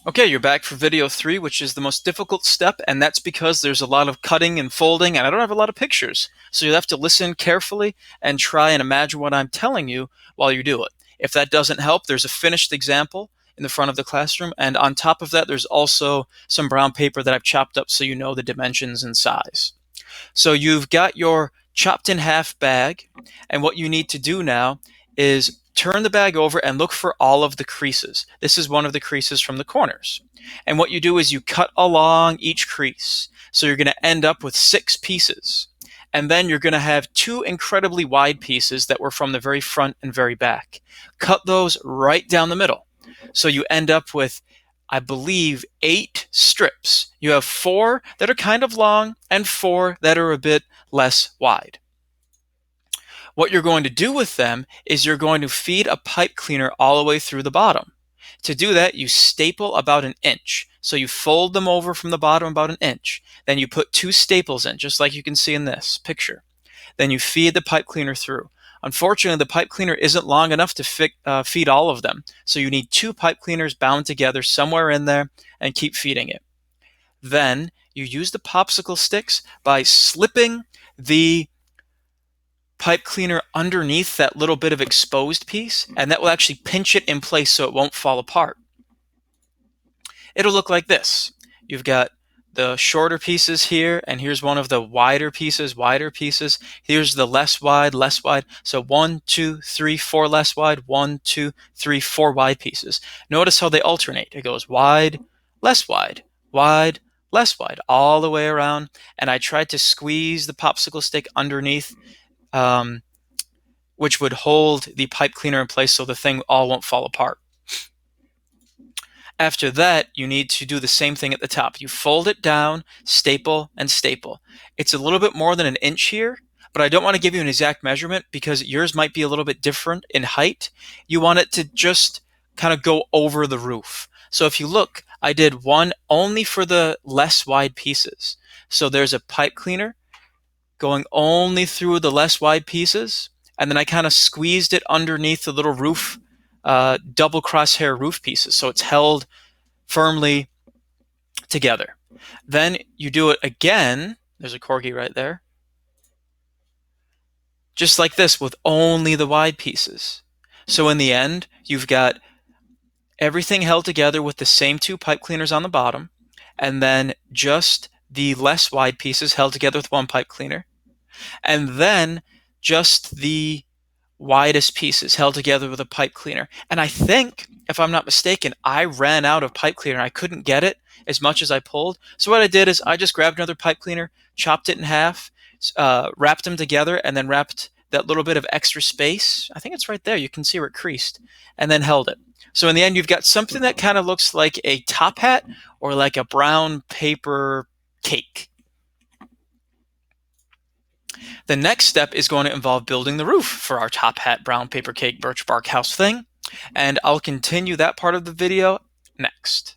Okay, you're back for video 3, which is the most difficult step, and that's because there's a lot of cutting and folding, and I don't have a lot of pictures. So you'll have to listen carefully and try and imagine what I'm telling you while you do it. If that doesn't help, there's a finished example in the front of the classroom, and on top of that, there's also some brown paper that I've chopped up so you know the dimensions and size. So you've got your chopped in half bag, and what you need to do now is turn the bag over and look for all of the creases. This is one of the creases from the corners. And what you do is you cut along each crease. So you're going to end up with 6 pieces. And then you're going to have 2 incredibly wide pieces that were from the very front and very back. Cut those right down the middle. So you end up with, I believe, 8 strips. You have 4 that are kind of long and 4 that are a bit less wide. What you're going to do with them is you're going to feed a pipe cleaner all the way through the bottom. To do that, you staple about an inch. So you fold them over from the bottom about an inch. Then you put 2 staples in, just like you can see in this picture. Then you feed the pipe cleaner through. Unfortunately, the pipe cleaner isn't long enough to feed all of them. So you need 2 pipe cleaners bound together somewhere in there and keep feeding it. Then you use the popsicle sticks by slipping the pipe cleaner underneath that little bit of exposed piece, and that will actually pinch it in place so it won't fall apart. It'll look like this. You've got the shorter pieces here, and here's one of the wider pieces. Here's the less wide. So 1, 2, 3, 4 less wide, 1, 2, 3, 4 wide pieces. Notice how they alternate. It goes wide, less wide, all the way around, and I tried to squeeze the popsicle stick underneath, which would hold the pipe cleaner in place so the thing all won't fall apart. After that, you need to do the same thing at the top. You fold it down, staple, and staple. It's a little bit more than an inch here, but I don't want to give you an exact measurement because yours might be a little bit different in height. You want it to just kind of go over the roof. So if you look, I did one only for the less wide pieces. So there's a pipe cleaner going only through the less wide pieces, and then I kind of squeezed it underneath the little roof, double crosshair roof pieces, so it's held firmly together. Then you do it again. There's a corgi right there. Just like this with only the wide pieces. So in the end, you've got everything held together with the same 2 pipe cleaners on the bottom, and then just the less wide pieces held together with 1 pipe cleaner, and then just the widest pieces held together with a pipe cleaner. And I think, if I'm not mistaken, I ran out of pipe cleaner. I couldn't get it as much as I pulled. So what I did is I just grabbed another pipe cleaner, chopped it in half, wrapped them together, and then wrapped that little bit of extra space. I think it's right there. You can see where it creased, and then held it. So in the end, you've got something that kind of looks like a top hat or like a brown paper cake. The next step is going to involve building the roof for our top hat, brown paper cake, birch bark house thing. And I'll continue that part of the video next.